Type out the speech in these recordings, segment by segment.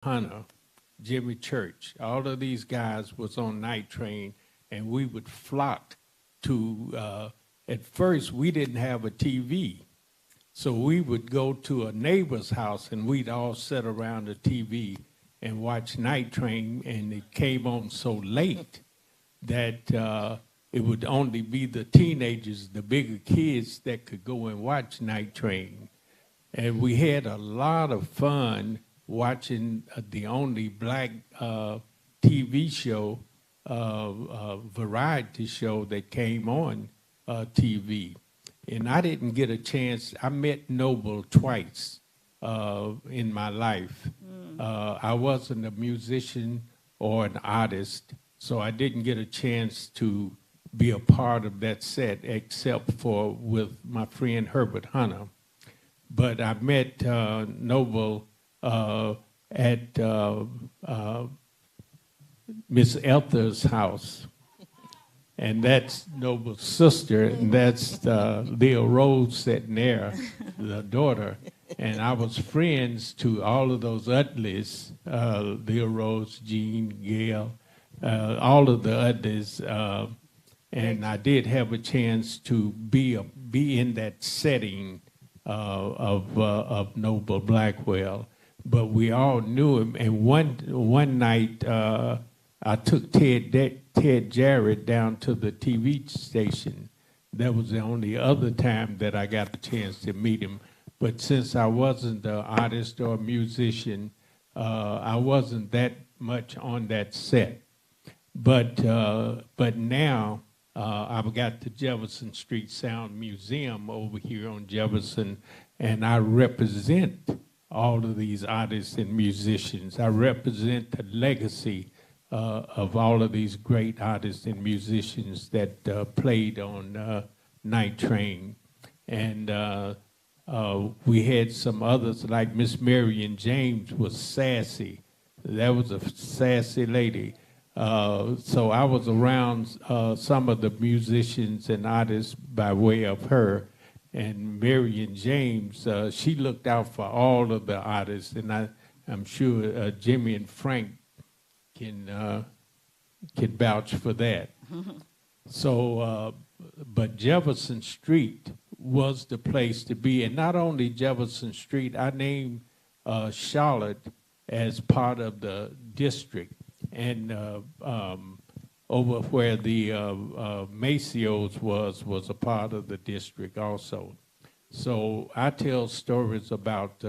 Hunter, Jimmy Church, all of these guys was on Night Train, and we would flock to, at first, we didn't have a TV. So we would go to a neighbor's house and we'd all sit around the TV and watch Night Train, and it came on so late that it would only be the teenagers, the bigger kids, that could go and watch Night Train. And we had a lot of fun watching the only black TV show, variety show that came on TV. And I didn't get a chance. I met Noble twice in my life. I wasn't a musician or an artist, so I didn't get a chance to be a part of that set except for with my friend Herbert Hunter. But I met Noble at Miss Elther's house. And that's Noble's sister, and that's Leah Rose sitting there, the daughter. And I was friends to all of those Utleys, Leah Rose, Jean, Gail, all of the Utleys. And I did have a chance to be in that setting of Noble Blackwell. But we all knew him. And one night, I took Ted Jarrett down to the TV station. That was the only other time that I got a chance to meet him. But since I wasn't an artist or a musician, I wasn't that much on that set. But now I've got the Jefferson Street Sound Museum over here on Jefferson, and I represent all of these artists and musicians. I represent the legacy of all of these great artists and musicians that played on Night Train. And we had some others, like Miss Marion James was sassy. That was a sassy lady. So I was around some of the musicians and artists by way of her. And Marion James, she looked out for all of the artists. And I'm sure Jimmy and Frank can vouch for that. So, but Jefferson Street was the place to be. And not only Jefferson Street, I named Charlotte as part of the district. And over where the Macios was a part of the district also. So I tell stories about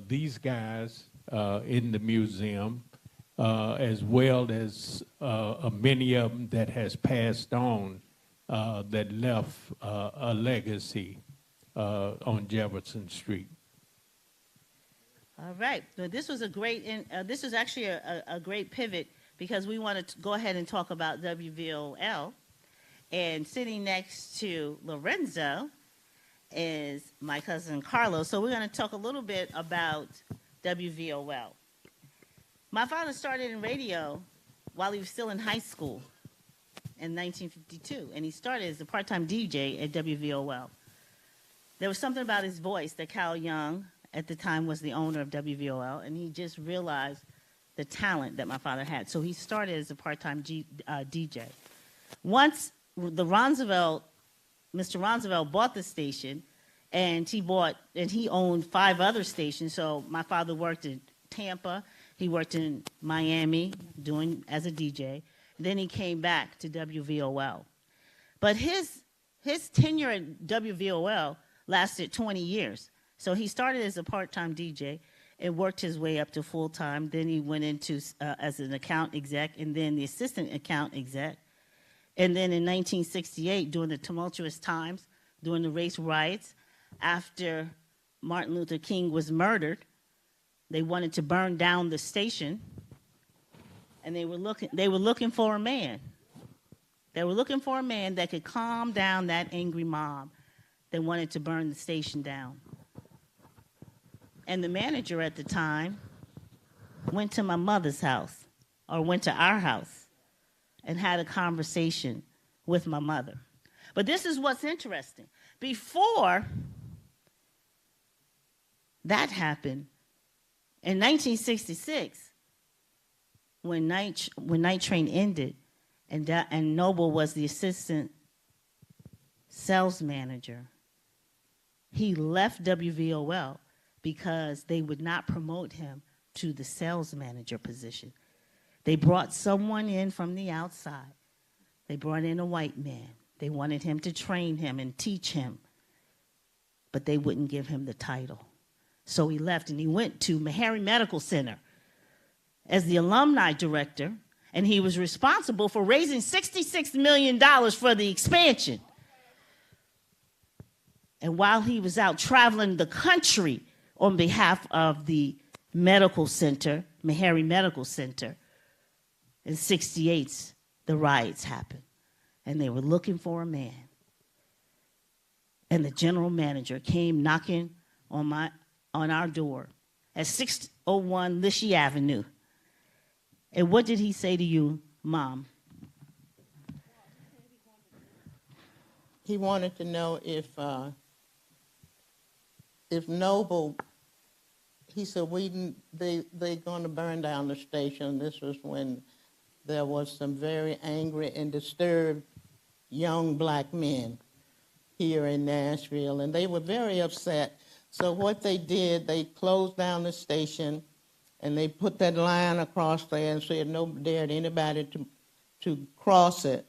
these guys in the museum, as well as many of them that has passed on that left a legacy on Jefferson Street. All right. Now, this was a great, this was actually a great pivot because we want to go ahead and talk about WVOL. And sitting next to Lorenzo is my cousin Carlos. So we're going to talk a little bit about WVOL. My father started in radio while he was still in high school in 1952, and he started as a part-time DJ at WVOL. There was something about his voice that Cal Young, at the time, was the owner of WVOL, and he just realized the talent that my father had. So he started as a part-time DJ. Once Mr. Roosevelt bought the station, and he owned 5 other stations. So my father worked in Tampa, he worked in Miami as a DJ. Then he came back to WVOL. But his tenure at WVOL lasted 20 years. So he started as a part-time DJ and worked his way up to full-time. Then he went into as an account exec and then the assistant account exec. And then in 1968, during the tumultuous times, during the race riots, after Martin Luther King was murdered, they wanted to burn down the station, and they were looking for a man. They were looking for a man that could calm down that angry mob that wanted to burn the station down. And the manager at the time went to my mother's house, or went to our house, and had a conversation with my mother. But this is what's interesting. Before that happened, In 1966, when Night Train ended, and Noble was the assistant sales manager, he left WVOL because they would not promote him to the sales manager position. They brought someone in from the outside. They brought in a white man. They wanted him to train him and teach him, but they wouldn't give him the title. So he left and he went to Meharry Medical Center as the alumni director, and he was responsible for raising $66 million for the expansion. And while he was out traveling the country on behalf of the medical center, Meharry Medical Center, in 68, the riots happened. And they were looking for a man. And the general manager came knocking on our door at 601 Lishi Avenue. And what did he say to you, Mom? He wanted to know if Noble, he said, they're going to burn down the station. This was when there was some very angry and disturbed young black men here in Nashville, and they were very upset. So what they did, they closed down the station, and they put that line across there and said no dared anybody to cross it.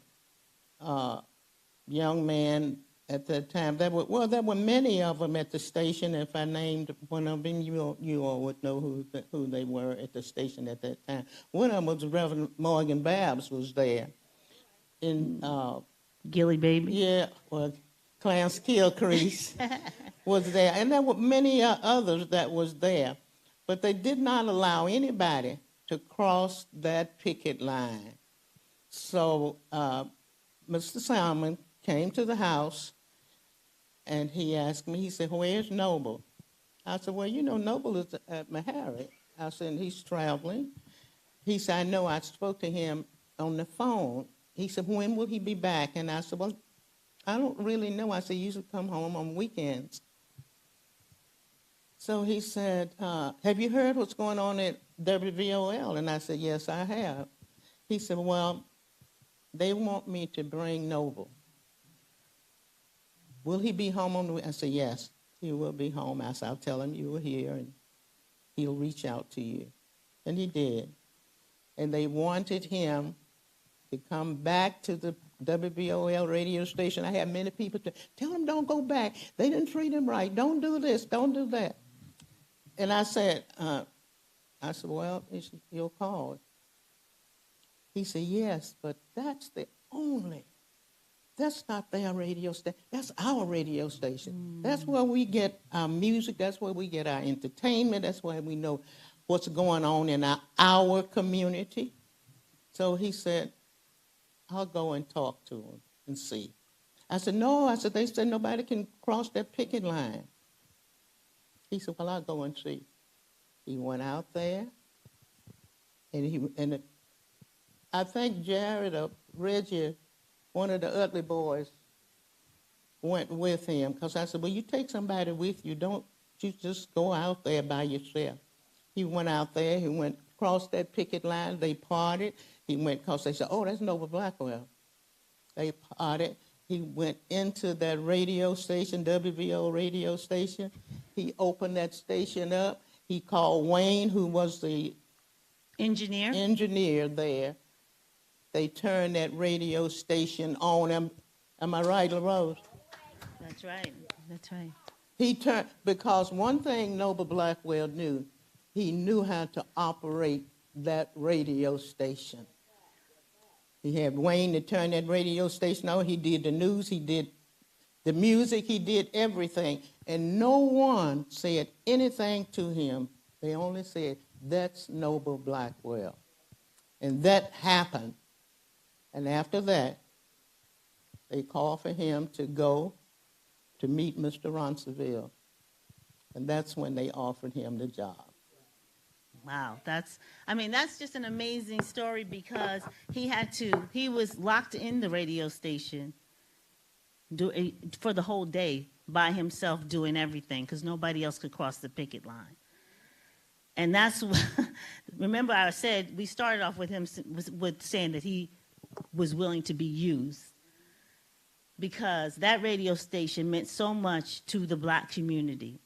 Young man at that time, there were many of them at the station. If I named one of them, you all would know who they were at the station at that time. One of them was Reverend Morgan Babs was there. In Gilly Baby? Yeah, well, Clarence Kilcrease was there. And there were many others that was there. But they did not allow anybody to cross that picket line. So Mr. Salmon came to the house, and he asked me, he said, where's Noble? I said, well, Noble is at Meharry. I said, and he's traveling. He said, I know, I spoke to him on the phone. He said, when will he be back? And I said, well, I don't really know. I said, he usually come home on weekends. So he said, have you heard what's going on at WVOL? And I said, yes, I have. He said, well, they want me to bring Noble. Will he be home on the weekend? I said, yes, he will be home. I said, I'll tell him you were here, and he'll reach out to you. And he did. And they wanted him to come back to the WBOL radio station. I had many people tell him don't go back. They didn't treat him right. Don't do this. Don't do that. And I said, well, you'll call. He said, yes, but that's not their radio station. That's our radio station. That's where we get our music. That's where we get our entertainment. That's where we know what's going on in our community. So he said, I'll go and talk to him and see. I said, no. I said, they said nobody can cross that picket line. He said, well, I'll go and see. He went out there, and I think Jared or Reggie, one of the Utley boys, went with him, because I said, well, you take somebody with you. Don't you just go out there by yourself. He went out there. He went across that picket line. They parted. He went, because they said, oh, that's Noble Blackwell. They parted. He went into that radio station, WVO radio station. He opened that station up. He called Wayne, who was the engineer there. They turned that radio station on. Am I right, LaRose? That's right. That's right. He turned, because one thing Noble Blackwell knew, he knew how to operate that radio station. He had Wayne to turn that radio station on. He did the news. He did the music. He did everything. And no one said anything to him. They only said, that's Noble Blackwell. And that happened. And after that, they called for him to go to meet Mr. Ronceville. And that's when they offered him the job. Wow, that's just an amazing story, because he was locked in the radio station for the whole day by himself doing everything, because nobody else could cross the picket line. And that's remember I said we started off with him with saying that he was willing to be used because that radio station meant so much to the black community.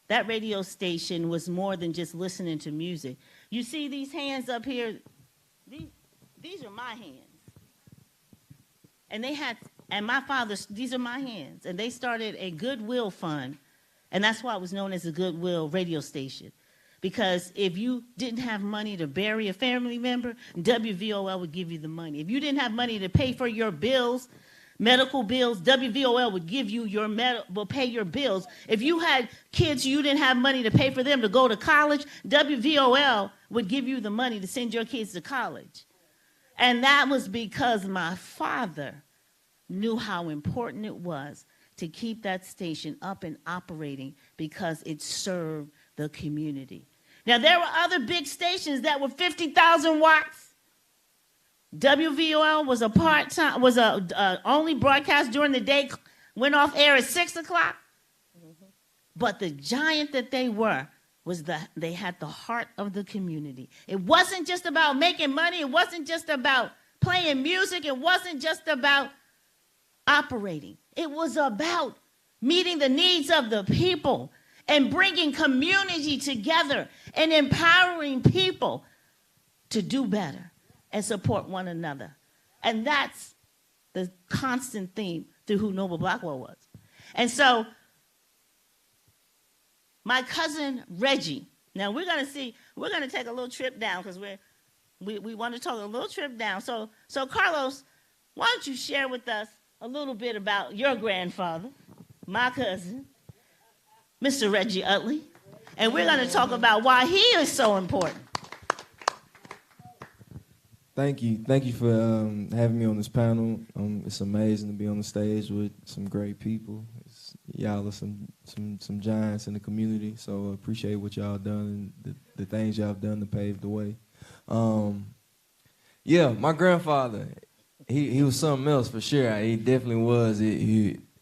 That radio station was more than just listening to music. You see these hands up here? These are my hands. And my father's, these are my hands. And they started a Goodwill fund. And that's why it was known as a Goodwill radio station. Because if you didn't have money to bury a family member, WVOL would give you the money. If you didn't have money to pay for your bills, medical bills, WVOL would give you will pay your bills. If you had kids, you didn't have money to pay for them to go to college, WVOL would give you the money to send your kids to college. And that was because my father knew how important it was to keep that station up and operating because it served the community. Now, there were other big stations that were 50,000 watts. WVOL was a part-time, only broadcast during the day, went off air at 6 o'clock. Mm-hmm. But the giant that they were they had the heart of the community. It wasn't just about making money. It wasn't just about playing music. It wasn't just about operating. It was about meeting the needs of the people and bringing community together and empowering people to do better and support one another. And that's the constant theme through who Noble Blackwell was. And so my cousin Reggie, now we're going to take a little trip down because we want to talk a little trip down. So Carlos, why don't you share with us a little bit about your grandfather, my cousin, Mr. Reggie Utley, and we're going to talk about why he is so important. Thank you for having me on this panel. It's amazing to be on the stage with some great people. Y'all are some giants in the community, so I appreciate what y'all done and the things y'all have done to pave the way. Yeah, my grandfather, he was something else for sure. He definitely was.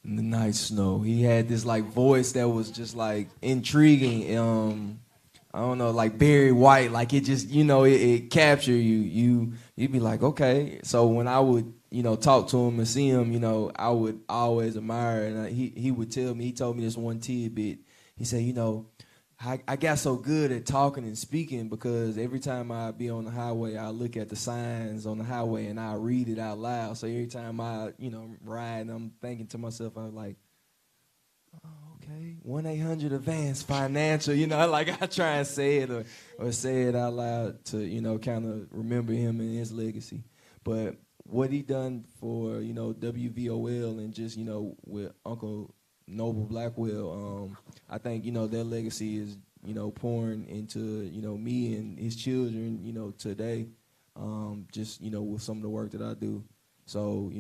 In the night snow, he had this like voice that was just like intriguing. I don't know, like Barry White, like it just, it captured you. You'd be like, okay. So when I would, talk to him and see him, I would always admire. And he would tell me, he told me this one tidbit. He said, I got so good at talking and speaking because every time I be on the highway, I look at the signs on the highway and I read it out loud. So every time I, ride, I'm thinking to myself, I'm like, oh, okay, 1-800-ADVANCE Financial, like I try and say it or say it out loud to, kind of remember him and his legacy. But what he done for, WVOL and just, with Uncle Noble Blackwell, I think, their legacy is, pouring into, me and his children, today, just, with some of the work that I do. So,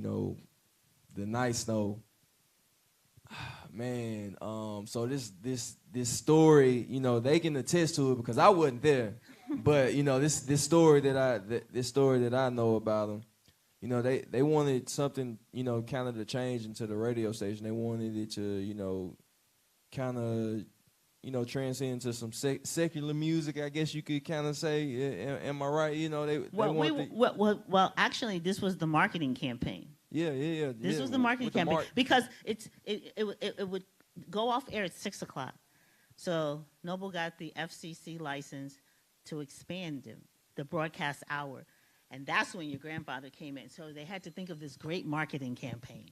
the night snow, man, so this story, they can attest to it because I wasn't there, but this story that I know about them, they wanted something, kind of to change into the radio station. They wanted it to, kind of, transcend into some secular music, I guess you could kind of say. Am I right? Well, actually, this was the marketing campaign. Yeah. This was the marketing campaign because it would go off air at 6 o'clock. So Noble got the FCC license to expand the broadcast hour. And that's when your grandfather came in. So they had to think of this great marketing campaign.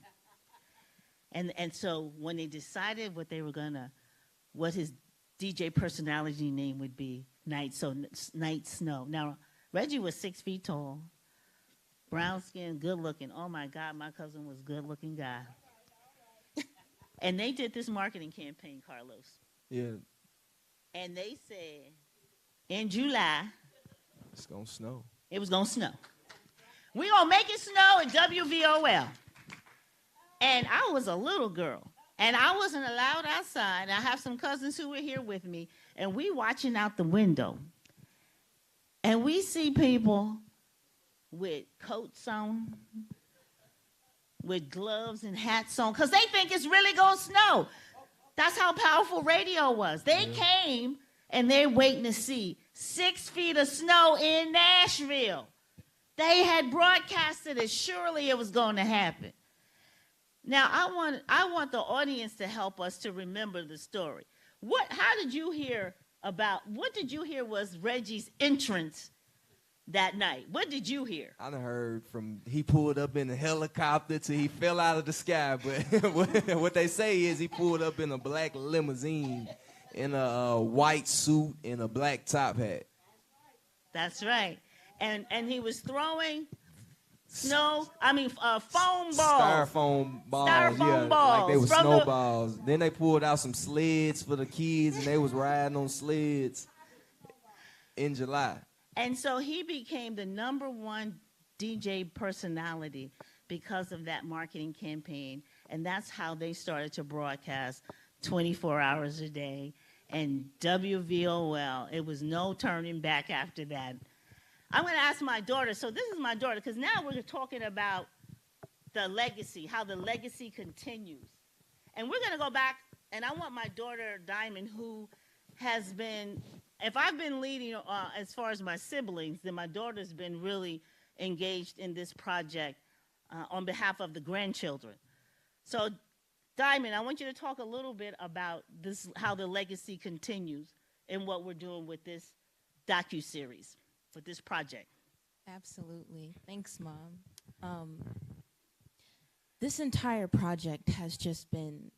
And so when they decided what his DJ personality name would be, Night Snow. Now, Reggie was 6 feet tall, brown skin, good looking. Oh my God, my cousin was a good looking guy. And they did this marketing campaign, Carlos. Yeah. And they said, in July, it's gonna snow. It was going to snow. We're going to make it snow at WVOL. And I was a little girl. And I wasn't allowed outside. I have some cousins who were here with me. And we watching out the window. And we see people with coats on, with gloves and hats on, because they think it's really going to snow. That's how powerful radio was. They came and they're waiting to see 6 feet of snow in Nashville. They had broadcasted it. Surely it was going to happen. Now, I want the audience to help us to remember the story. How did you hear what did you hear was Reggie's entrance that night? What did you hear? I done heard from he pulled up in a helicopter till he fell out of the sky. But what they say is he pulled up in a black limousine in a white suit and a black top hat. That's right. And he was throwing foam balls. Styrofoam balls. Styrofoam Yeah, balls. like they were From snowballs. Then they pulled out some sleds for the kids, and they was riding on sleds in July. And so he became the #1 DJ personality because of that marketing campaign. And that's how they started to broadcast 24 hours a day. And WVOL, it was no turning back after that. I'm going to ask my daughter. So this is my daughter, because now we're talking about the legacy, how the legacy continues. And we're going to go back, and I want my daughter, Diamond, who has been, if I've been leading as far as my siblings, then my daughter's been really engaged in this project on behalf of the grandchildren. So, Diamond, I want you to talk a little bit about this, how the legacy continues and what we're doing with this docuseries, with this project. Absolutely. Thanks, Mom. This entire project has just been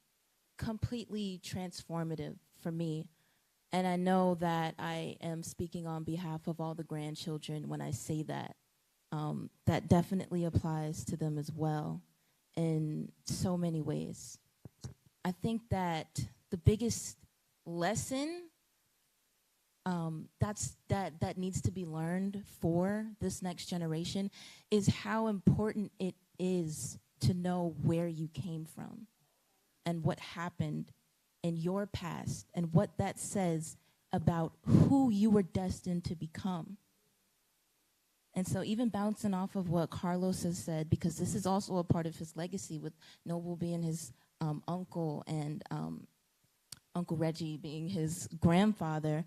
completely transformative for me. And I know that I am speaking on behalf of all the grandchildren when I say that. That definitely applies to them as well in so many ways. I think that the biggest lesson that needs to be learned for this next generation is how important it is to know where you came from and what happened in your past and what that says about who you were destined to become. And so even bouncing off of what Carlos has said, because this is also a part of his legacy with Noble being his uncle and Uncle Reggie being his grandfather,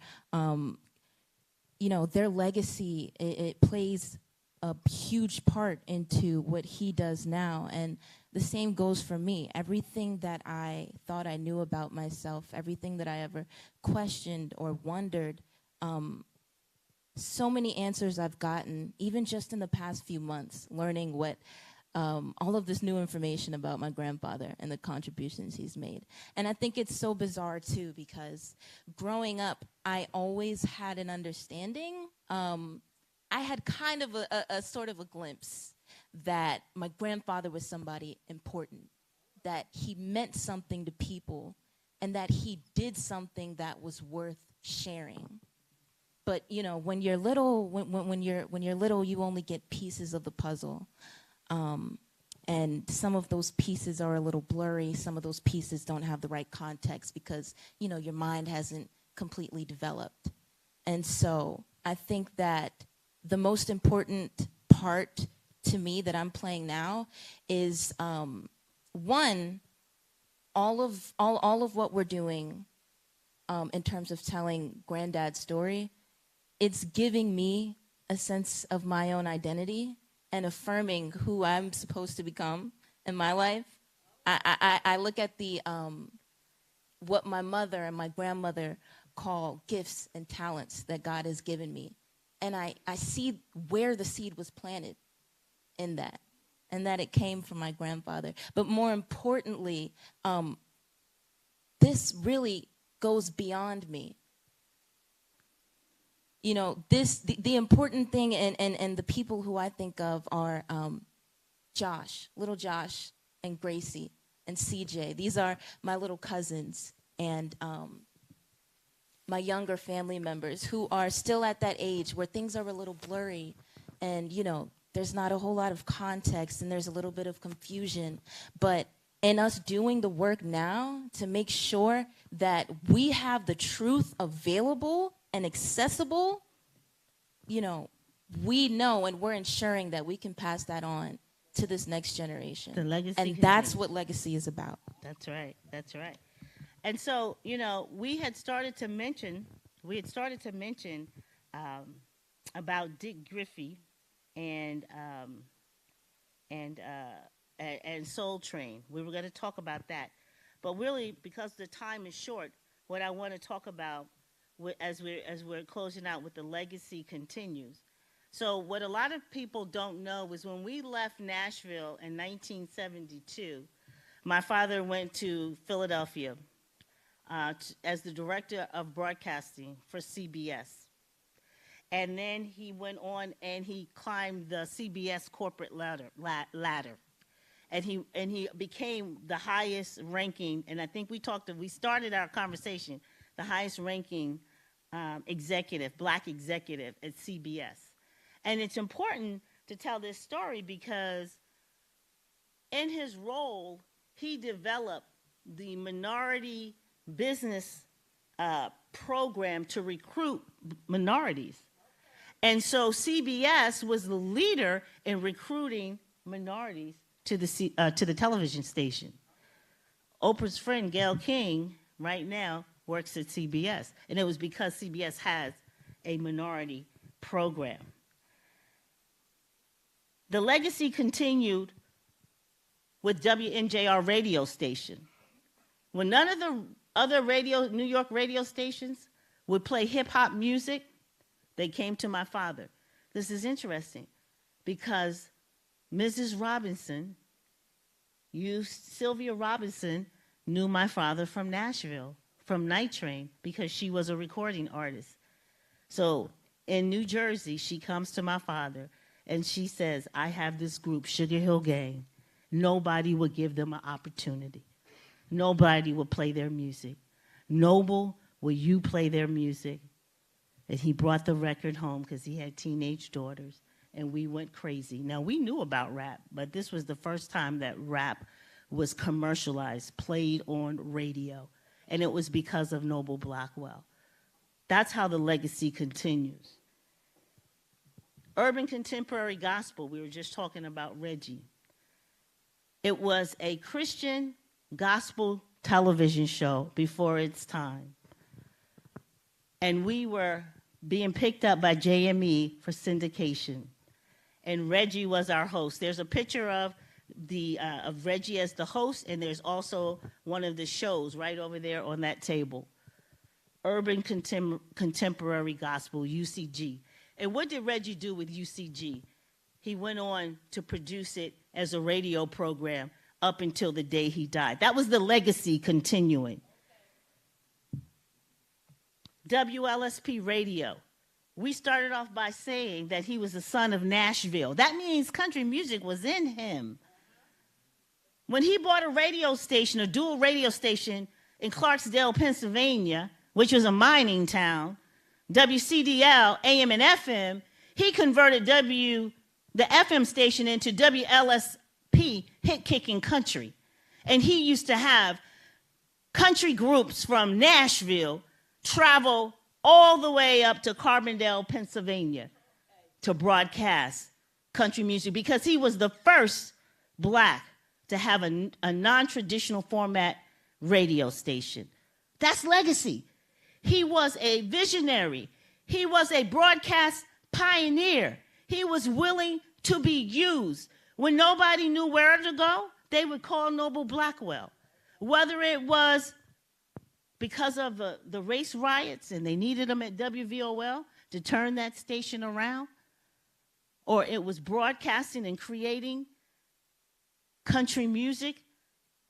their legacy, it plays a huge part into what he does now. And the same goes for me. Everything that I thought I knew about myself, everything that I ever questioned or wondered, so many answers I've gotten, even just in the past few months, learning what all of this new information about my grandfather and the contributions he's made. And I think it's so bizarre, too, because growing up, I always had an understanding. I had kind of a sort of a glimpse that my grandfather was somebody important, that he meant something to people, and that he did something that was worth sharing. But when you're little, when you're little, you only get pieces of the puzzle, and some of those pieces are a little blurry. Some of those pieces don't have the right context because your mind hasn't completely developed. And so I think that the most important part to me that I'm playing now is one, all of what we're doing in terms of telling Granddad's story. It's giving me a sense of my own identity and affirming who I'm supposed to become in my life. I look at the what my mother and my grandmother call gifts and talents that God has given me. And I see where the seed was planted in that, and that it came from my grandfather. But more importantly, this really goes beyond me. The important thing and the people who I think of are Josh, little Josh, and Gracie, and CJ. These are my little cousins and my younger family members who are still at that age where things are a little blurry and, there's not a whole lot of context and there's a little bit of confusion. But in us doing the work now to make sure that we have the truth available and accessible, we know and we're ensuring that we can pass that on to this next generation. The legacy and continues. That's what legacy is about. That's right. That's right. And so, we had started to mention we had started to mention about Dick Griffey and and Soul Train. We were going to talk about that, but really, because the time is short, what I want to talk about as we're closing out with the legacy continues. So what a lot of people don't know is when we left Nashville in 1972, my father went to Philadelphia as the director of broadcasting for CBS. And then he went on and he climbed the CBS corporate ladder. And he became the highest ranking, and I think we started our conversation, the highest ranking executive, black executive at CBS. And it's important to tell this story because in his role, he developed the minority business program to recruit minorities. And so CBS was the leader in recruiting minorities to the television station. Oprah's friend, Gayle King, right now works at CBS. And it was because CBS has a minority program. The legacy continued with WNJR radio station. When none of the other New York radio stations would play hip-hop music, they came to my father. This is interesting because Mrs. Robinson, Sylvia Robinson, knew my father from Nashville, from Night Train, because she was a recording artist. So in New Jersey, she comes to my father and she says, I have this group, Sugar Hill Gang. Nobody would give them an opportunity. Nobody would play their music. Noble, will you play their music? And he brought the record home because he had teenage daughters, and we went crazy. Now, we knew about rap, but this was the first time that rap was commercialized, played on radio, and it was because of Noble Blackwell. That's how the legacy continues. Urban Contemporary Gospel, we were just talking about Reggie. It was a Christian gospel television show before its time. And we were being picked up by JME for syndication. And Reggie was our host. There's a picture of Reggie as the host, and there's also one of the shows right over there on that table. Urban Contemporary Gospel, UCG. And what did Reggie do with UCG? He went on to produce it as a radio program up until the day he died. That was the legacy continuing. WLSP Radio. We started off by saying that he was the son of Nashville. That means country music was in him. When he bought a radio station, a dual radio station in Clarksdale, Pennsylvania, which was a mining town, WCDL, AM and FM, he converted the FM station into WLSP, Hit Kicking Country. And he used to have country groups from Nashville travel all the way up to Carbondale, Pennsylvania to broadcast country music because he was the first black to have a non-traditional format radio station. That's legacy. He was a visionary. He was a broadcast pioneer. He was willing to be used. When nobody knew where to go, they would call Noble Blackwell. Whether it was because of the race riots and they needed him at WVOL to turn that station around, or it was broadcasting and creating country music,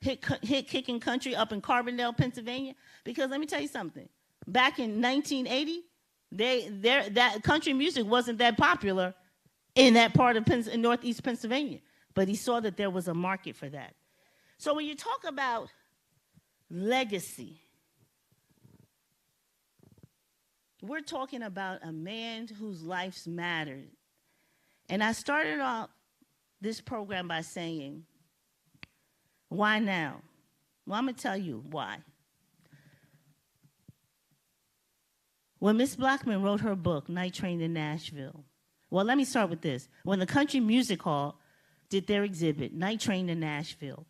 hit kicking country up in Carbondale, Pennsylvania. Because let me tell you something. Back in 1980, that country music wasn't that popular in that part of Northeast Pennsylvania. But he saw that there was a market for that. So when you talk about legacy, we're talking about a man whose lives mattered. And I started off this program by saying, why now? Well, I'm going to tell you why. When Miss Blackman wrote her book, Night Train in Nashville, well, let me start with this. When the Country Music Hall did their exhibit, Night Train in Nashville,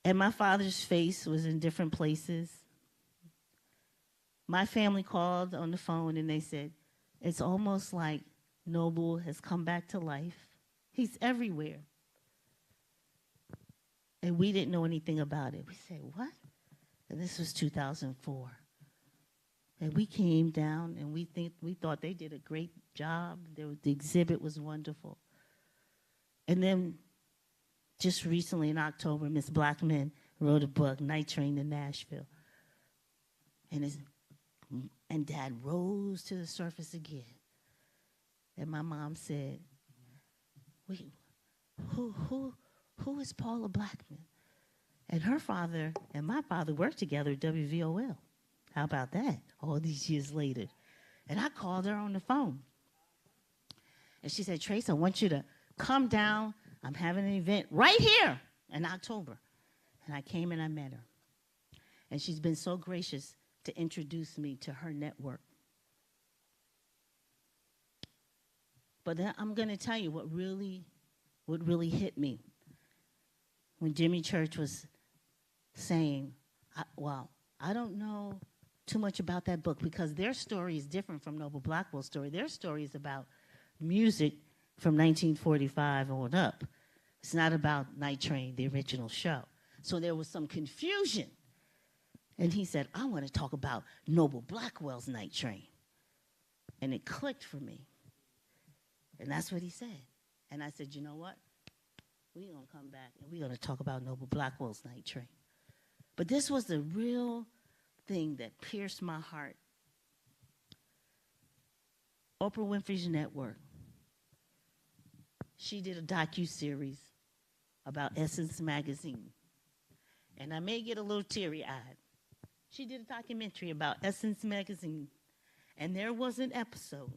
and my father's face was in different places, my family called on the phone and they said, it's almost like Noble has come back to life. He's everywhere. And we didn't know anything about it. We said, what? And this was 2004. And we came down and we thought they did a great job. The exhibit was wonderful. And then just recently in October, Miss Blackman wrote a book, Night Train to Nashville. And Dad rose to the surface again. And my mom said, wait, who is Paula Blackman? And her father and my father worked together at WVOL. How about that, all these years later? And I called her on the phone. And she said, Trace, I want you to come down. I'm having an event right here in October. And I came and I met her. And she's been so gracious to introduce me to her network. But then I'm going to tell you what really hit me. When Jimmy Church was saying, I don't know too much about that book because their story is different from Noble Blackwell's story. Their story is about music from 1945 on up. It's not about Night Train, the original show. So there was some confusion. And he said, I want to talk about Noble Blackwell's Night Train. And it clicked for me. And that's what he said. And I said, you know what? We're going to come back and we're going to talk about Noble Blackwell's Night Train. But this was the real thing that pierced my heart. Oprah Winfrey's Network. She did a docu-series about Essence Magazine. And I may get a little teary-eyed. She did a documentary about Essence Magazine. And there was an episode.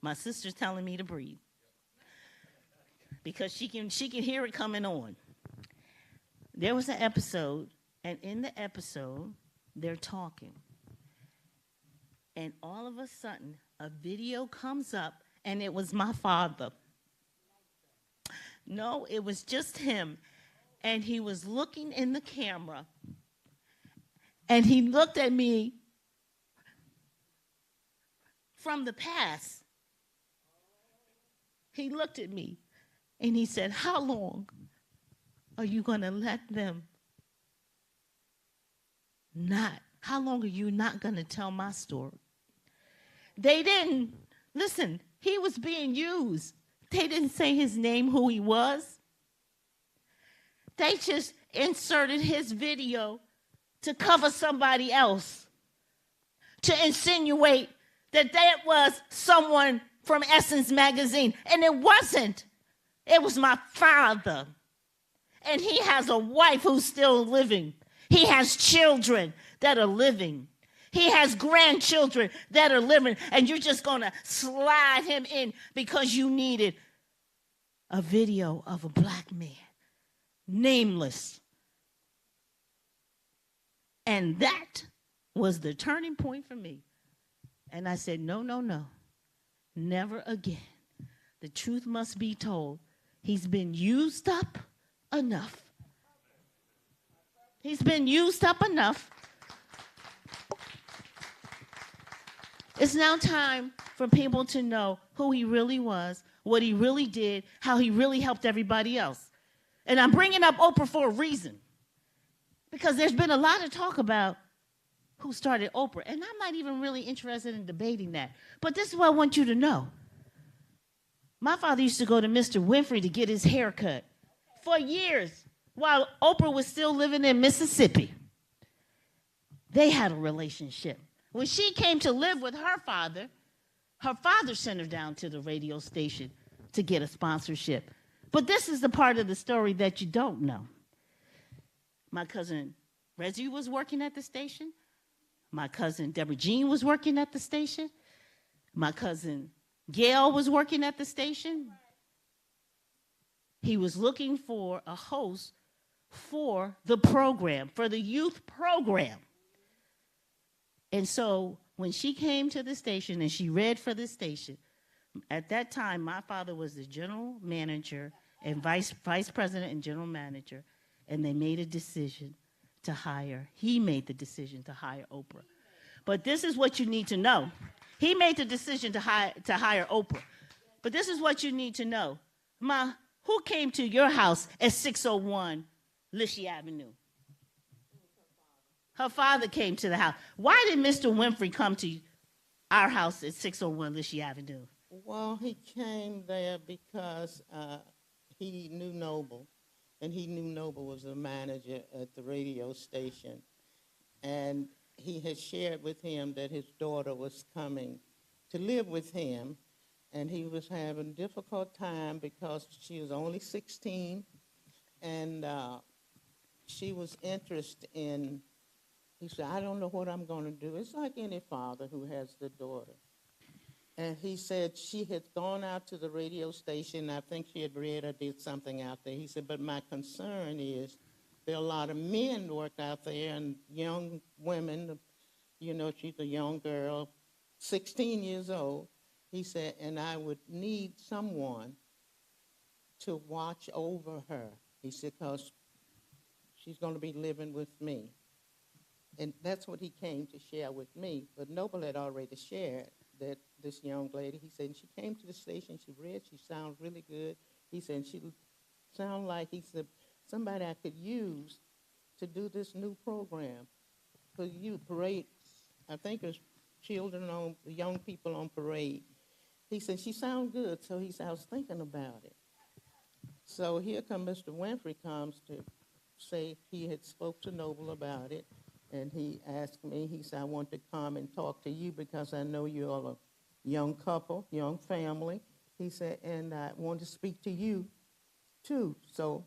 My sister's telling me to breathe. Because she can hear it coming on. There was an episode, and in the episode, they're talking. And all of a sudden, a video comes up, and it was my father. No, it was just him. And he was looking in the camera. And he looked at me from the past. He looked at me, and he said, how long are you going to let them how long are you not going to tell my story? They didn't, listen, he was being used. They didn't say his name, who he was. They just inserted his video to cover somebody else, to insinuate that was someone from Essence Magazine. And it wasn't. It was my father. And he has a wife who's still living. He has children that are living. He has grandchildren that are living. And you're just going to slide him in because you needed a video of a black man, nameless. And that was the turning point for me. And I said, no, no, no. Never again. The truth must be told. He's been used up enough. He's been used up enough. It's now time for people to know who he really was, what he really did, how he really helped everybody else. And I'm bringing up Oprah for a reason. Because there's been a lot of talk about who started Oprah. And I'm not even really interested in debating that. But this is what I want you to know. My father used to go to Mr. Winfrey to get his hair cut for years while Oprah was still living in Mississippi. They had a relationship. When she came to live with her father sent her down to the radio station to get a sponsorship. But this is the part of the story that you don't know. My cousin Reggie was working at the station. My cousin Deborah Jean was working at the station. My cousin Gail was working at the station. He was looking for a host for the program, for the youth program. And so when she came to the station and she read for the station, at that time, my father was the general manager and vice president and general manager, and they made a decision to hire. He made the decision to hire Oprah. But this is what you need to know. He made the decision to hire Oprah. But this is what you need to know. Ma, who came to your house at 601 Lishy Avenue? Her father came to the house. Why did Mr. Winfrey come to our house at 601 Lishy Avenue? Well, he came there because he knew Noble, and he knew Noble was a manager at the radio station. And he had shared with him that his daughter was coming to live with him, and he was having a difficult time because she was only 16, and she was interested in, he said, I don't know what I'm going to do. It's like any father who has the daughter. And he said she had gone out to the radio station. I think she had read or did something out there. He said, but my concern is there are a lot of men work out there and young women, you know, she's a young girl, 16 years old. He said, and I would need someone to watch over her. He said, because she's going to be living with me. And that's what he came to share with me. But Noble had already shared that this young lady, he said, she came to the station, she read, she sounds really good. He said, she sound like, he said, somebody I could use to do this new program. For you, parade, I think it's children on, young people on parade. He said, she sounds good. So he said, I was thinking about it. So here come Mr. Winfrey comes to say he had spoke to Noble about it. And he asked me, he said, I want to come and talk to you because I know you're a young couple, young family. He said, and I want to speak to you, too. So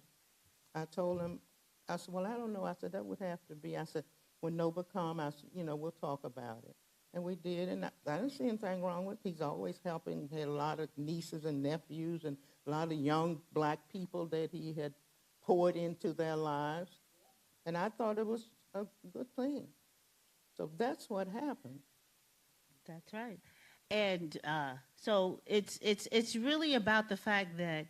I told him, I said, well, I don't know. I said, that would have to be. I said, when Noble come, I said, you know, we'll talk about it. And we did, and I didn't see anything wrong with it. He's always helping. He had a lot of nieces and nephews and a lot of young black people that he had poured into their lives. And I thought it was a good thing. So that's what happened. That's right. And so it's really about the fact that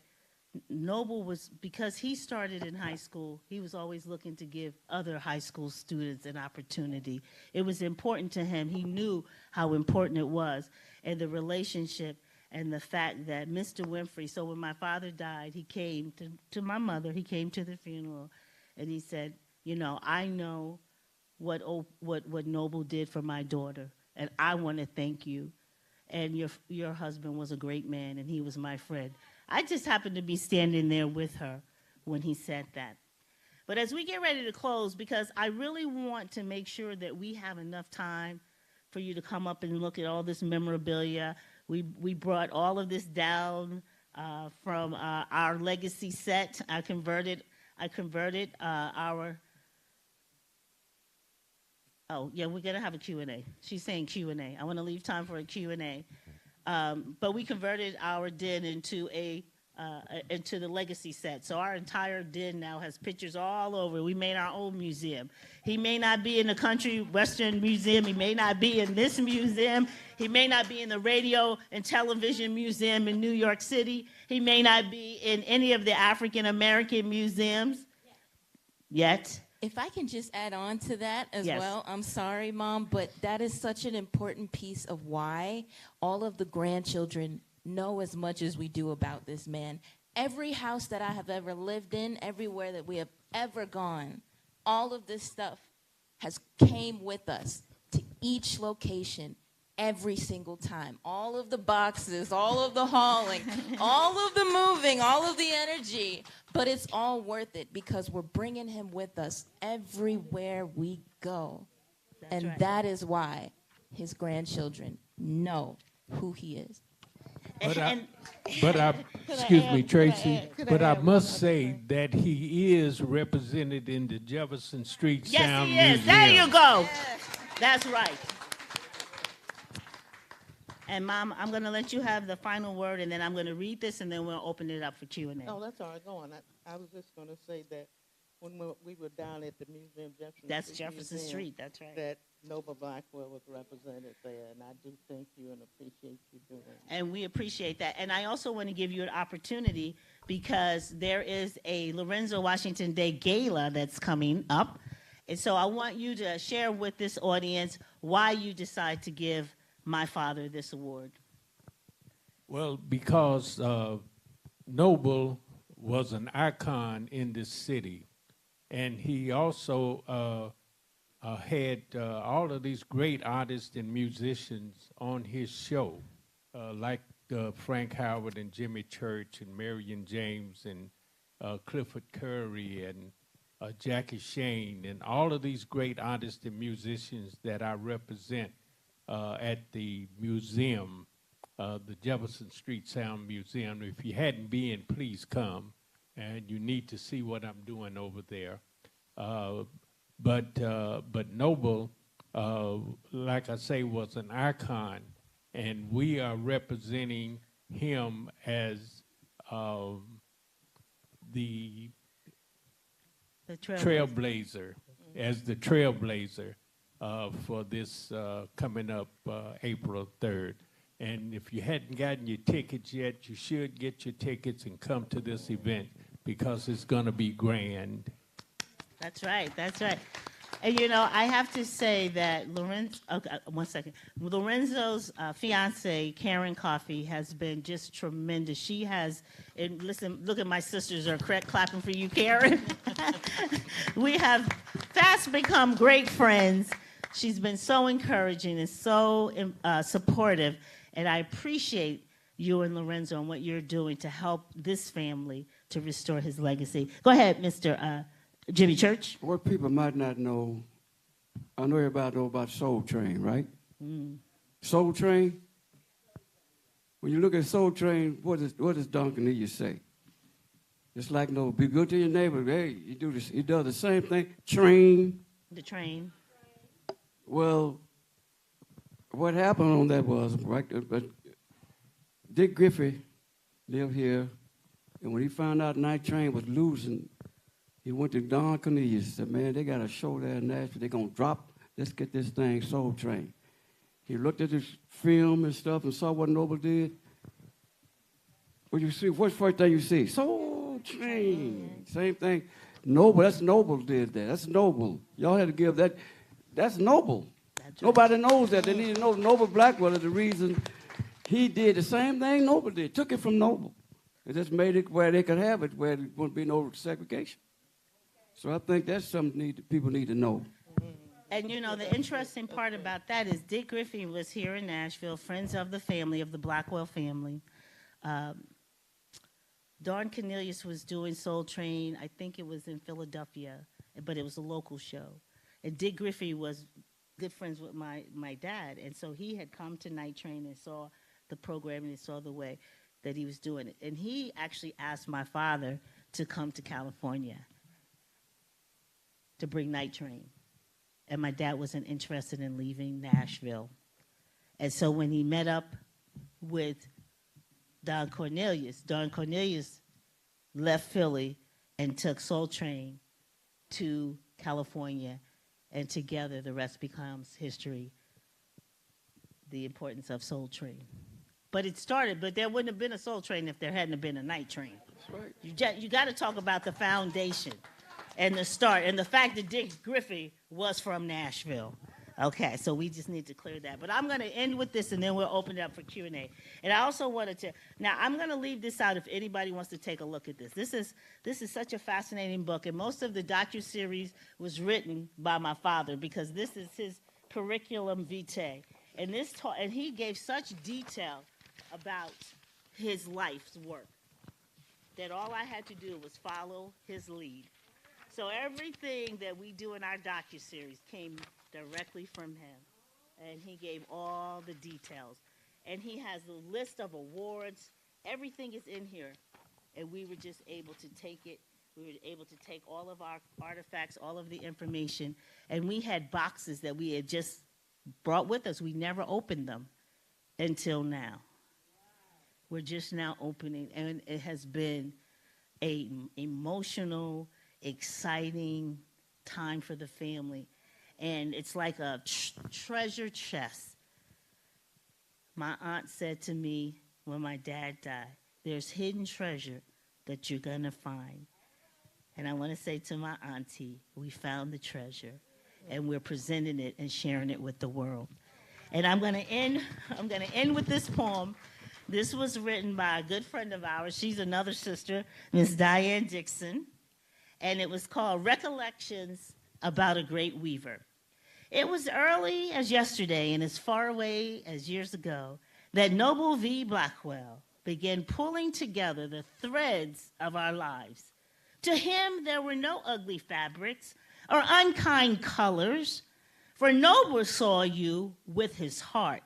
Noble was, because he started in high school, he was always looking to give other high school students an opportunity. It was important to him. He knew how important it was, and the relationship and the fact that Mr. Winfrey, so when my father died, he came to my mother, he came to the funeral, and he said, you know, I know what Noble did for my daughter, and I want to thank you. And your husband was a great man, and he was my friend. I just happened to be standing there with her when he said that. But as we get ready to close, because I really want to make sure that we have enough time for you to come up and look at all this memorabilia. We brought all of this down from our legacy set. I converted our. Oh, yeah, we're going to have a Q&A. She's saying Q&A. I want to leave time for a Q&A. But we converted our den into the legacy set. So our entire den now has pictures all over. We made our own museum. He may not be in the Country Western Museum. He may not be in this museum. He may not be in the Radio and Television Museum in New York City. He may not be in any of the African American museums yet. If I can just add on to that as Yes. well, I'm sorry, Mom, but that is such an important piece of why all of the grandchildren know as much as we do about this man. Every house that I have ever lived in, everywhere that we have ever gone, all of this stuff has came with us to each location every single time. All of the boxes, all of the hauling, all of the moving, all of the energy. But it's all worth it because we're bringing him with us everywhere we go. That's and right. that is why his grandchildren know who he is. Excuse me, Tracy, but I must say that he is represented in the Jefferson Street Yes, Sound he is. Museum. There you go. That's right. And, Mom, I'm going to let you have the final word, and then I'm going to read this, and then we'll open it up for Q&A. Oh, that's all right. Go on. I was just going to say that when we were down at the museum, That's Jefferson Museum, Street. That's right. that Noble Blackwell was represented there, and I do thank you and appreciate you doing it. And we appreciate that. And I also want to give you an opportunity because there is a Lorenzo Washington Day Gala that's coming up. And so I want you to share with this audience why you decide to give my father this award. Well, because Noble was an icon in this city, and he also had all of these great artists and musicians on his show, like Frank Howard and Jimmy Church and Marion James and Clifford Curry and Jackie Shane and all of these great artists and musicians that I represent at the museum, the Jefferson Street Sound Museum. If you hadn't been, please come, and you need to see what I'm doing over there. But Noble, like I say, was an icon, and we are representing him as the trailblazer, for this coming up April 3rd. And if you hadn't gotten your tickets yet, you should get your tickets and come to this event because it's going to be grand. That's right. That's right. And you know, I have to say that Lorenzo's fiance, Karen Coffey, has been just tremendous. She has, and listen, look at my sisters are clapping for you, Karen. We have fast become great friends. She's been so encouraging and so supportive, and I appreciate you and Lorenzo and what you're doing to help this family to restore his legacy. Go ahead, Mr. Jimmy Church. What people might not know, I know everybody know about Soul Train, right? Mm. Soul Train. When you look at Soul Train, what does Don Cornelius say? It's like, no, be good to your neighbor. Hey, you do this. He does the same thing. Train. The train. Well, what happened on that was, right? But Dick Griffey lived here, and when he found out Night Train was losing, he went to Don Cornelius and said, man, they got a show there in Nashville. They're going to drop, let's get this thing, Soul Train. He looked at his film and stuff and saw what Noble did. What you see? What's the first thing you see? Soul Train. Same thing. Noble, that's Noble did that. That's Noble. Y'all had to give that. That's Noble. That's Nobody knows that. They need to know Noble Blackwell is the reason he did the same thing Noble did. Took it from Noble. It just made it where they could have it, where there wouldn't be no segregation. So I think that's something people need to know. And, you know, the interesting part about that is Dick Griffey was here in Nashville, friends of the family, of the Blackwell family. Don Cornelius was doing Soul Train, I think it was in Philadelphia, but it was a local show. And Dick Griffey was good friends with my dad, and so he had come to Night Train and saw the programming and saw the way that he was doing it. And he actually asked my father to come to California to bring Night Train. And my dad wasn't interested in leaving Nashville. And so when he met up with Don Cornelius left Philly and took Soul Train to California, and together the rest becomes history, the importance of Soul Train. But it started, but there wouldn't have been a Soul Train if there hadn't been a Night Train. That's right. You got to talk about the foundation and the start, and the fact that Dick Griffey was from Nashville. Okay, so we just need to clear that. But I'm going to end with this, and then we'll open it up for Q&A. And I also wanted to, now I'm going to leave this out if anybody wants to take a look at this. This is such a fascinating book, and most of the docuseries was written by my father because this is his curriculum vitae. And and he gave such detail about his life's work that all I had to do was follow his lead. So everything that we do in our docuseries came directly from him, and he gave all the details. And he has a list of awards. Everything is in here, and we were just able to take it. We were able to take all of our artifacts, all of the information, and we had boxes that we had just brought with us. We never opened them until now. We're just now opening, and it has been an emotional, exciting time for the family. And it's like a treasure chest. My aunt said to me when my dad died, there's hidden treasure that you're going to find. And I want to say to my auntie, we found the treasure, and we're presenting it and sharing it with the world. And I'm going to end with this poem. This was written by a good friend of ours. She's another sister, Miss Diane Dixon. And it was called Recollections About a Great Weaver. It was early as yesterday and as far away as years ago that Noble V. Blackwell began pulling together the threads of our lives. To him, there were no ugly fabrics or unkind colors, for Noble saw you with his heart.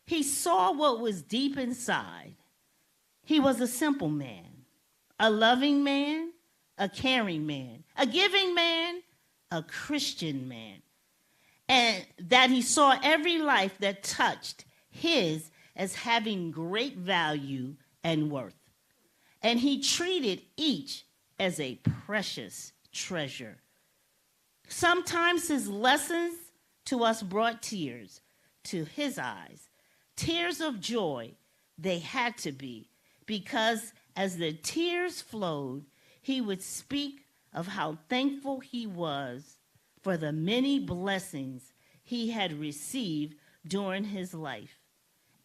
He saw what was deep inside. He was a simple man, a loving man, a caring man, a giving man, a Christian man, and that he saw every life that touched his as having great value and worth. And he treated each as a precious treasure. Sometimes his lessons to us brought tears to his eyes, tears of joy. They had to be, because as the tears flowed, he would speak of how thankful he was for the many blessings he had received during his life.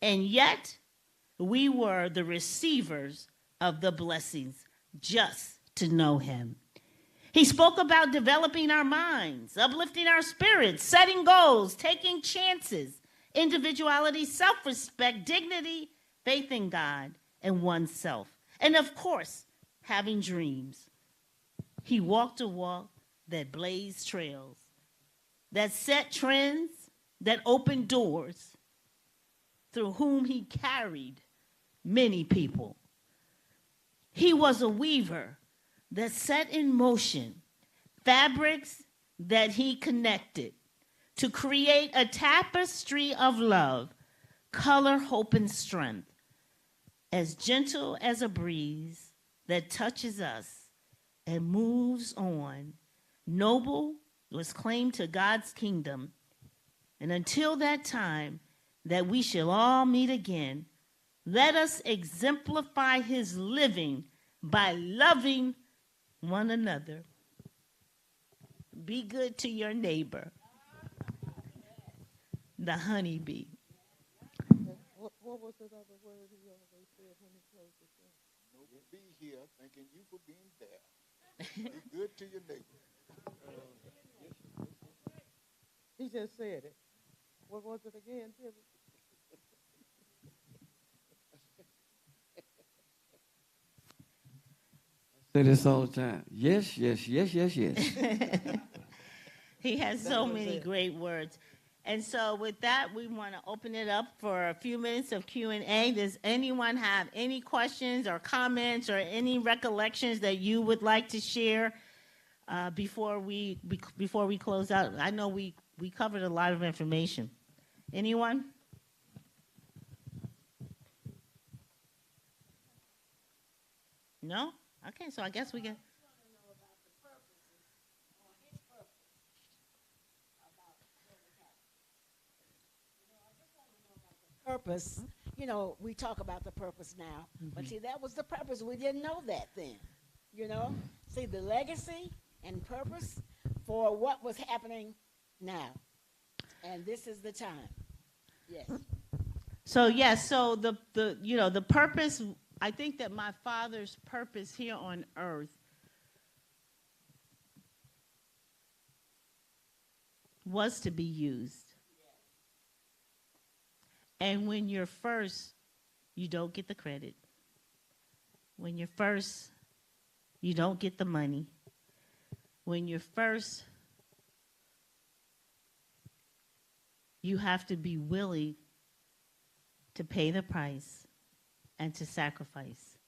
And yet, we were the receivers of the blessings just to know him. He spoke about developing our minds, uplifting our spirits, setting goals, taking chances, individuality, self-respect, dignity, faith in God, and oneself. And of course, having dreams. He walked a walk that blazed trails, that set trends, that opened doors, through whom he carried many people. He was a weaver that set in motion fabrics that he connected to create a tapestry of love, color, hope, and strength, as gentle as a breeze that touches us and moves on. Noble was claimed to God's kingdom, and until that time that we shall all meet again, let us exemplify his living by loving one another. Be good to your neighbor. The honeybee. What was that other word he always said when he closed the show? Noble be here thanking you for being there. Be good to your neighbor. He just said it. What was it again, Timmy? Say this all the time. Yes, yes, yes, yes, yes. He has so many great words. And so with that, we want to open it up for a few minutes of Q&A. Does anyone have any questions or comments or any recollections that you would like to share before we close out? I know we covered a lot of information. Anyone? No? Okay, so I guess we can. Purpose, we talk about the purpose now, but see, that was the purpose. We didn't know that then, See, the legacy and purpose for what was happening now, and this is the time. Yes. So yes, so the purpose. I think that my father's purpose here on earth was to be used. And when you're first, you don't get the credit. When you're first, you don't get the money. When you're first, you have to be willing to pay the price and to sacrifice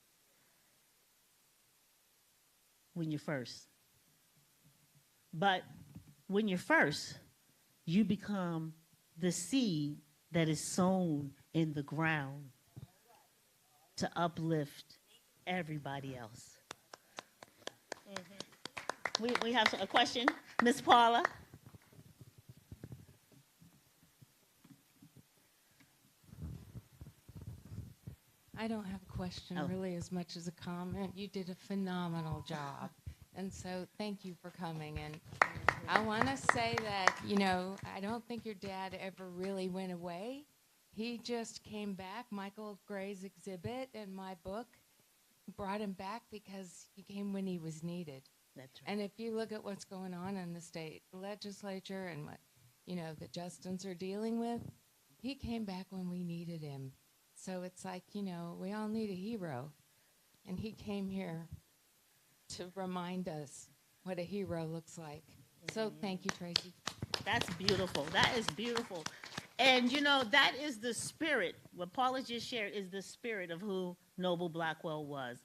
when you're first. But when you're first, you become the seed that is sown in the ground to uplift everybody else. Mm-hmm. We have a question. Miss Paula? I don't have a question really as much as a comment. You did a phenomenal job. And so thank you for coming. And I want to say that, I don't think your dad ever really went away. He just came back. Michael Gray's exhibit and my book brought him back because he came when he was needed. That's right. And if you look at what's going on in the state legislature and what, the Justins are dealing with, he came back when we needed him. So it's like, we all need a hero. And he came here to remind us what a hero looks like. So thank you, Tracy. That's beautiful. That is beautiful. And, that is the spirit. What Paula just shared is the spirit of who Noble Blackwell was.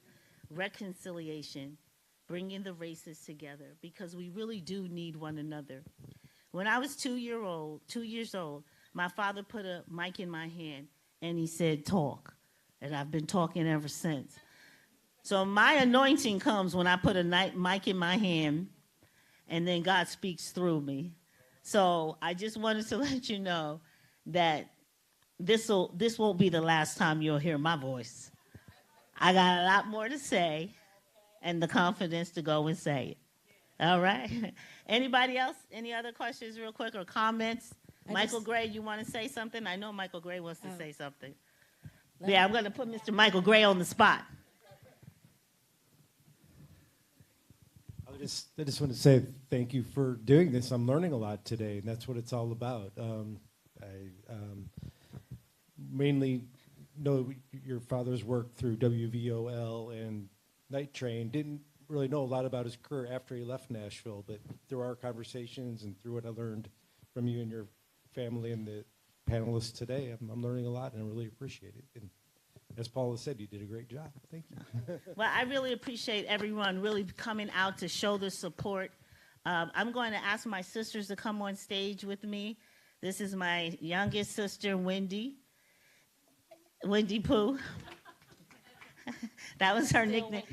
Reconciliation, bringing the races together, because we really do need one another. When I was 2 years old, my father put a mic in my hand, and he said, talk. And I've been talking ever since. So my anointing comes when I put a mic in my hand, and then God speaks through me. So I just wanted to let you know that this won't be the last time you'll hear my voice. I got a lot more to say and the confidence to go and say it. All right? Anybody else? Any other questions real quick or comments? Michael Gray, you want to say something? I know Michael Gray wants to say something. Yeah, I'm going to put Mr. Michael Gray on the spot. I just want to say thank you for doing this. I'm learning a lot today, and that's what it's all about. I mainly know your father's work through WVOL and Night Train. Didn't really know a lot about his career after he left Nashville, but through our conversations and through what I learned from you and your family and the panelists today, I'm learning a lot, and I really appreciate it. And as Paula said, you did a great job. Thank you. Well, I really appreciate everyone really coming out to show the support. I'm going to ask my sisters to come on stage with me. This is my youngest sister, Wendy Pooh. That was her nickname.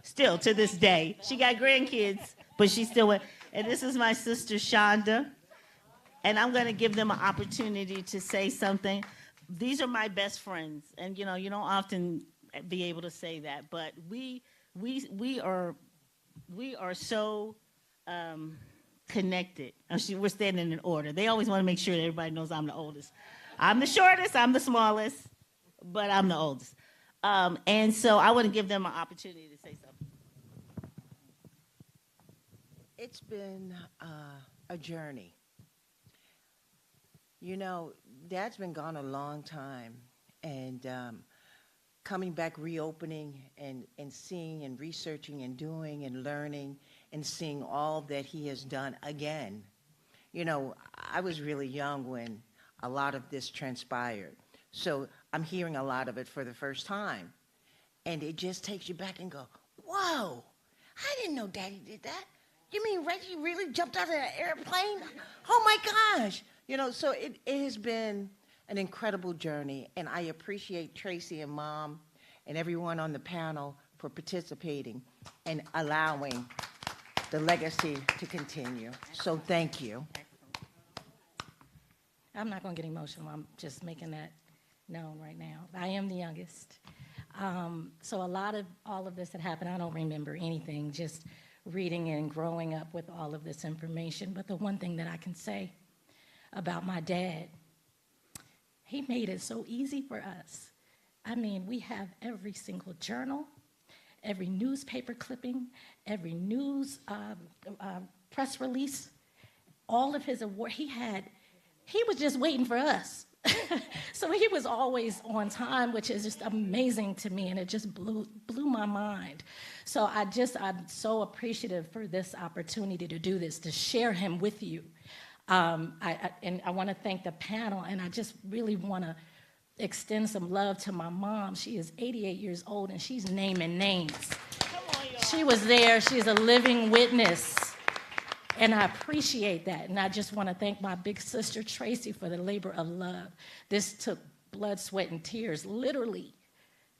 Still to this day. She got grandkids, but she's still with. And this is my sister, Shonda. And I'm going to give them an opportunity to say something. These are my best friends, and you don't often be able to say that, but we are so connected. We're standing in order. They always want to make sure that everybody knows I'm the oldest. I'm the shortest, I'm the smallest, but I'm the oldest. And so I want to give them an opportunity to say something. It's been a journey. Dad's been gone a long time, and coming back, reopening, and seeing and researching and doing and learning and seeing all that he has done again. I was really young when a lot of this transpired, so I'm hearing a lot of it for the first time, and it just takes you back and go, whoa, I didn't know Daddy did that. You mean Reggie really jumped out of an airplane? Oh my gosh. So it has been an incredible journey, and I appreciate Tracy and Mom and everyone on the panel for participating and allowing the legacy to continue. So thank you. I'm not going to get emotional. I'm just making that known right now. I am the youngest. So a lot of all of this that happened, I don't remember anything, just reading and growing up with all of this information. But the one thing that I can say about my dad, he made it so easy for us. I mean, we have every single journal, every newspaper clipping, every news press release, all of his award. He was just waiting for us. So he was always on time, which is just amazing to me, and it just blew my mind. So I'm so appreciative for this opportunity to do this, to share him with you. And I want to thank the panel, and I just really want to extend some love to my mom. She is 88 years old, and she's naming names. Come on, y'all. She was there. She's a living witness, and I appreciate that. And I just want to thank my big sister, Tracy, for the labor of love. This took blood, sweat, and tears, literally,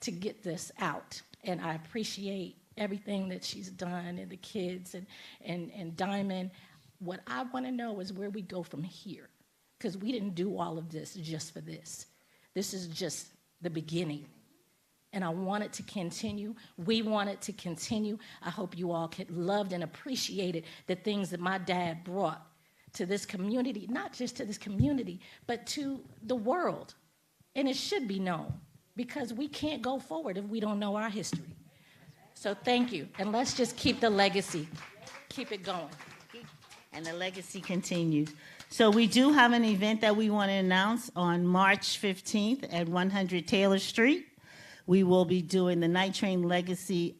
to get this out. And I appreciate everything that she's done, and the kids, and Diamond. What I want to know is where we go from here, because we didn't do all of this just for this. This is just the beginning. and I want it to continue. We want it to continue. I hope you all loved and appreciated the things that my dad brought to this community, not just to this community, but to the world. And it should be known, because we can't go forward if we don't know our history. So thank you, and let's just keep the legacy, keep it going. And the legacy continues. So we do have an event that we want to announce on March 15th at 100 Taylor Street. We will be doing the Night Train Legacy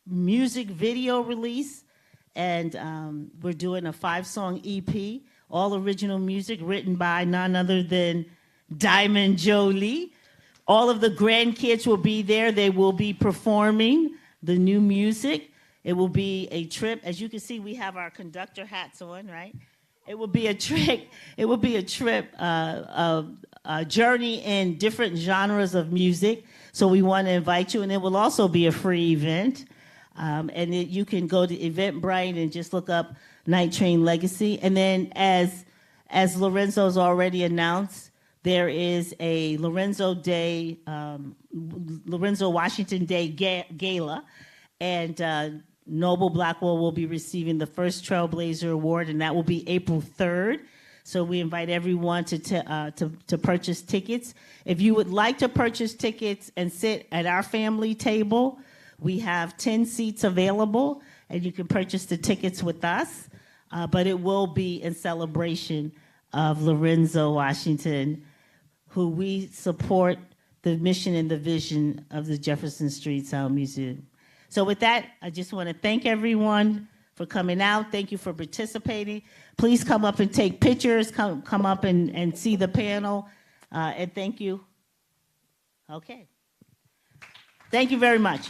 music video release, and we're doing a 5-song EP, all original music written by none other than Diamond Jolie. All of the grandkids will be there. They will be performing the new music. It will be a trip. As you can see, we have our conductor hats on, right? It will be a trip. It will be a trip, a journey in different genres of music. So we want to invite you, and it will also be a free event. You can go to Eventbrite and just look up Night Train Legacy. And then, as Lorenzo's already announced, there is a Lorenzo Washington Day Gala, and Noble Blackwell will be receiving the first Trailblazer Award, and that will be April 3rd. So we invite everyone to purchase tickets. If you would like to purchase tickets and sit at our family table, we have 10 seats available, and you can purchase the tickets with us. But it will be in celebration of Lorenzo Washington, who we support the mission and the vision of the Jefferson Street Sound Museum. So with that, I just want to thank everyone for coming out. Thank you for participating. Please come up and take pictures. Come up and see the panel. And thank you. Okay. Thank you very much.